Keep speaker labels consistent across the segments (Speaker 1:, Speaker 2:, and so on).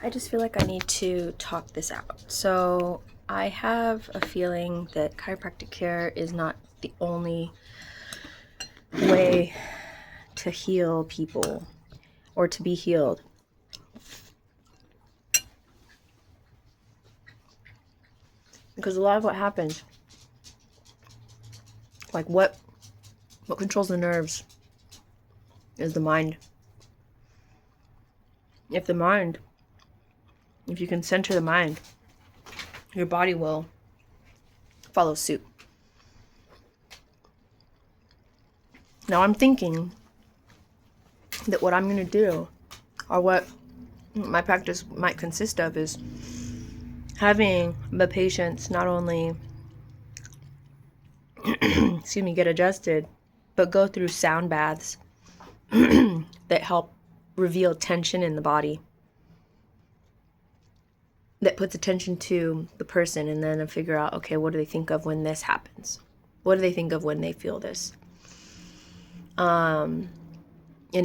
Speaker 1: I just feel like I need to talk this out. So, I have a feeling that chiropractic care is not the only way to heal people or to be healed. Because a lot of what happens, like what controls the nerves, is the mind. If you can center the mind, your body will follow suit. Now I'm thinking that what I'm going to do, or what my practice might consist of, is having the patients not only get adjusted, but go through sound baths that help reveal tension in the body, that puts attention to the person, and then figure out, okay, what do they think of when this happens? What do they think of when they feel this? And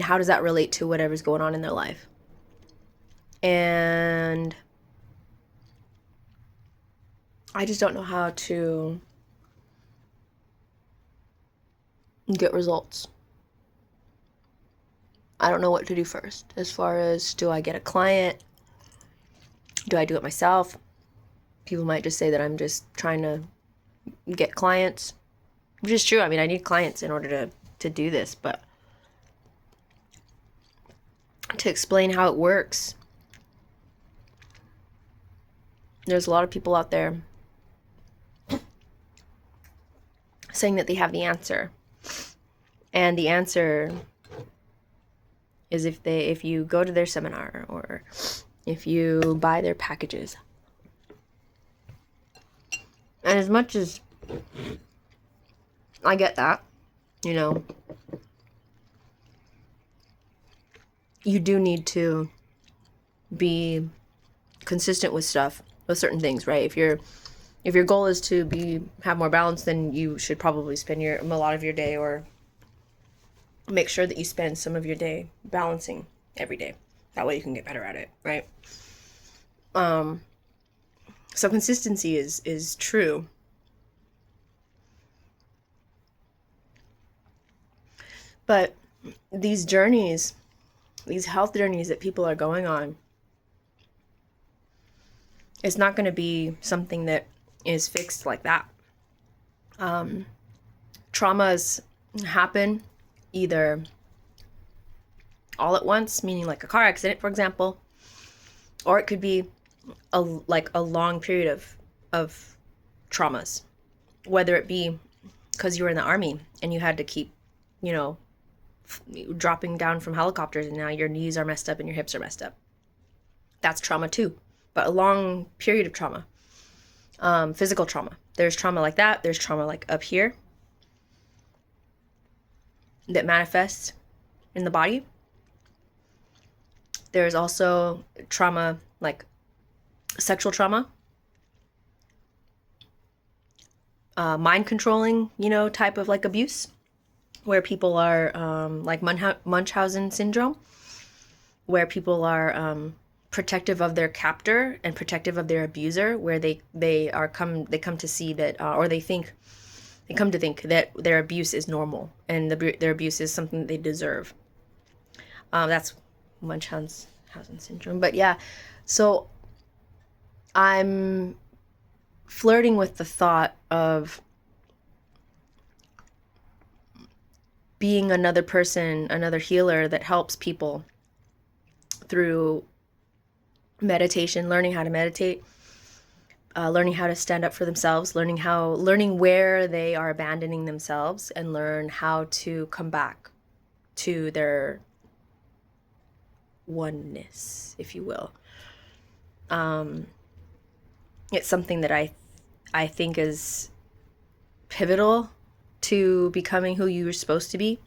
Speaker 1: how does that relate to whatever's going on in their life? And I just don't know how to get results. I don't know what to do first. As far as, do I get a client? Do I do it myself? People might just say that I'm just trying to get clients, which is true. I mean, I need clients in order to do this, but to explain how it works, there's a lot of people out there saying that they have the answer. And the answer is if you go to their seminar, or if you buy their packages. And as much as I get that, you do need to be consistent with stuff, with certain things, right? If your goal is to have more balance, then you should probably spend a lot of your day, or make sure that you spend some of your day balancing every day. That way you can get better at it, right? So consistency is true. But these journeys, these health journeys that people are going on, it's not going to be something that is fixed like that. Traumas happen either all at once, meaning like a car accident, for example, or it could be a long period of traumas, whether it be because you were in the army and you had to keep, dropping down from helicopters, and now your knees are messed up and your hips are messed up. That's trauma too, but a long period of trauma. Physical trauma. There's trauma like that. There's trauma like up here that manifests in the body. There's also trauma like sexual trauma, mind controlling, type of like abuse, where people are like Munchausen syndrome, where people are protective of their captor and protective of their abuser, where they come to see that, or they come to think that their abuse is normal and their abuse is something that they deserve. That's Munchausen syndrome. But yeah, so I'm flirting with the thought of being another person, another healer that helps people through meditation, learning how to meditate, learning how to stand up for themselves, learning where they are abandoning themselves, and learn how to come back to their oneness, if you will. It's something that I think is pivotal to becoming who you're supposed to be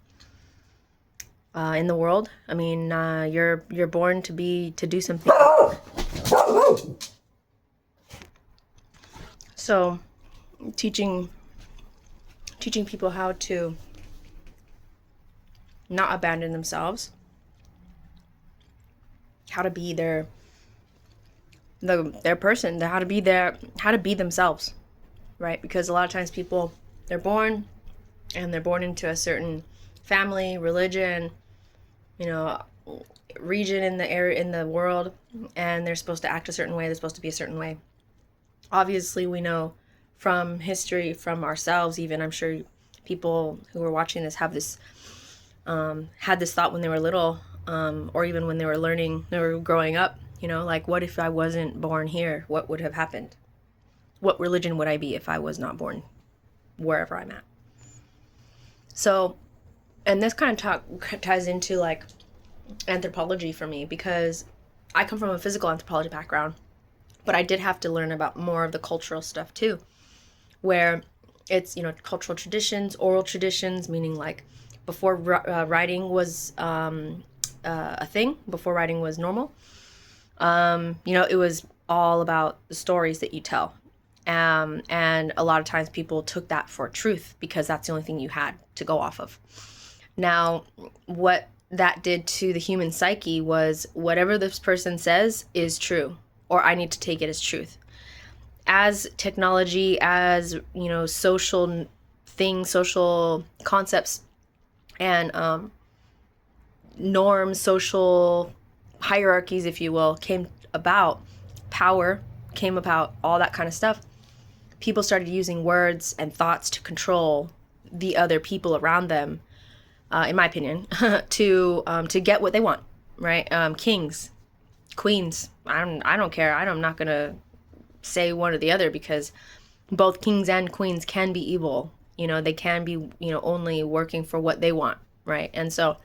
Speaker 1: in the world. I mean, you're born to do something. So, teaching people how to not abandon themselves, how to be their their person, how to be themselves, right? Because a lot of times people, they're born and they're born into a certain family, religion, you know, region in the area, in the world, and they're supposed to act a certain way, they're supposed to be a certain way. Obviously, we know from history, from ourselves even, I'm sure people who are watching this have this had this thought when they were little, or even when they were learning, they were growing up, you know, like, what if I wasn't born here? What would have happened? What religion would I be if I was not born wherever I'm at? So, and this kind of ties into like anthropology for me, because I come from a physical anthropology background, but I did have to learn about more of the cultural stuff too, where it's, you know, cultural traditions, oral traditions, meaning like before writing was a thing, before writing was normal, you know, it was all about the stories that you tell. And a lot of times people took that for truth because that's the only thing you had to go off of. Now, what that did to the human psyche was whatever this person says is true, or I need to take it as truth. As technology, as, you know, social things, social concepts, and norms, social hierarchies, if you will, came about, power came about, all that kind of stuff, people started using words and thoughts to control the other people around them, in my opinion, to get what they want, right? Kings, queens, I don't care. I'm not gonna say one or the other, because both kings and queens can be evil. You know, they can be, you know, only working for what they want, right? And so,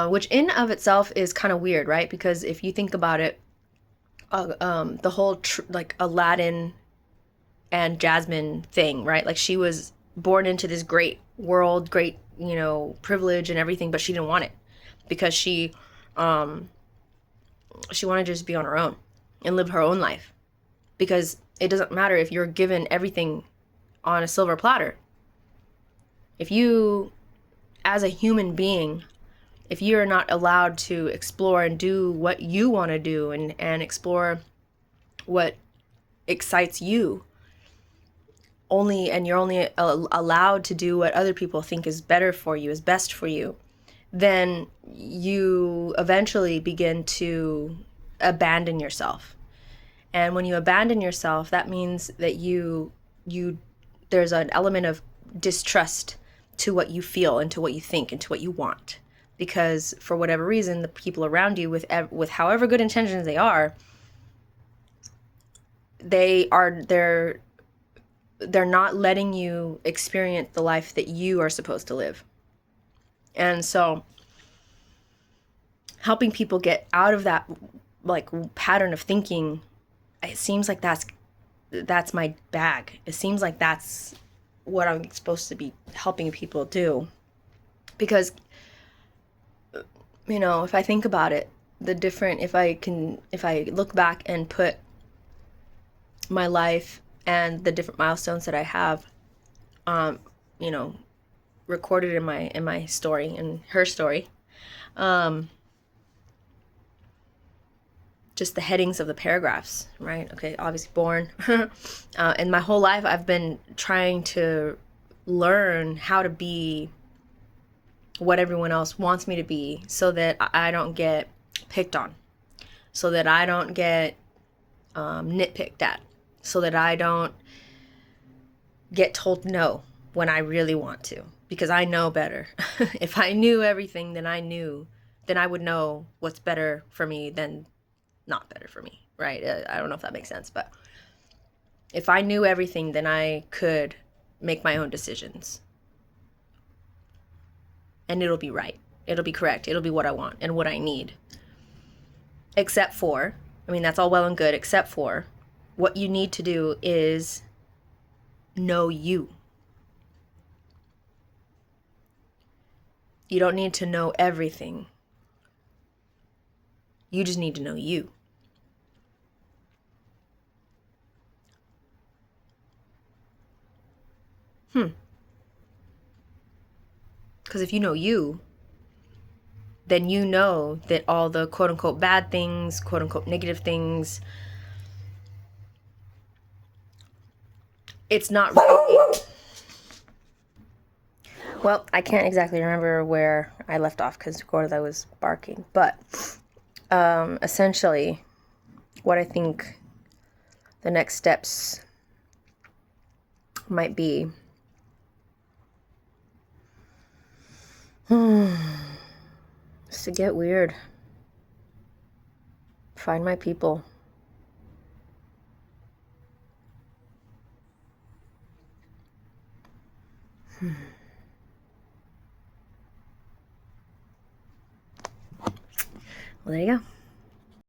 Speaker 1: which in of itself is kind of weird, right? Because if you think about it, the whole like Aladdin and Jasmine thing, right? Like, she was born into this great world, great, you know, privilege and everything, but she didn't want it, because she wanted to just be on her own and live her own life. Because it doesn't matter if you're given everything on a silver platter. If you, as a human being, if you're not allowed to explore and do what you want to do, and explore what excites you, and you're only allowed to do what other people think is better for you, is best for you, then you eventually begin to abandon yourself. And when you abandon yourself, that means that there's an element of distrust to what you feel and to what you think and to what you want. Because for whatever reason, the people around you, with however good intentions they are, they're not letting you experience the life that you are supposed to live. And so helping people get out of that like pattern of thinking, it seems like that's my bag. It seems like that's what I'm supposed to be helping people do. Because, you know, if I think about it, if I look back and put my life and the different milestones that I have, you know, recorded in my story and her story, just the headings of the paragraphs, right? Okay, obviously born. And my whole life I've been trying to learn how to be what everyone else wants me to be, so that I don't get picked on, so that I don't get nitpicked at, so that I don't get told no when I really want to, because I know better. If I knew everything, then I would know what's better for me than not better for me, right? I don't know if that makes sense, but if I knew everything, then I could make my own decisions. And it'll be right. It'll be correct. It'll be what I want and what I need. Except for, that's all well and good, except for what you need to do is know you. You don't need to know everything. You just need to know you. Because if you know you, then you know that all the quote-unquote bad things, quote-unquote negative things, it's not really. Well, I can't exactly remember where I left off because Gorda was barking, but essentially, what I think the next steps might be is to get weird, find my people. Well, there you go.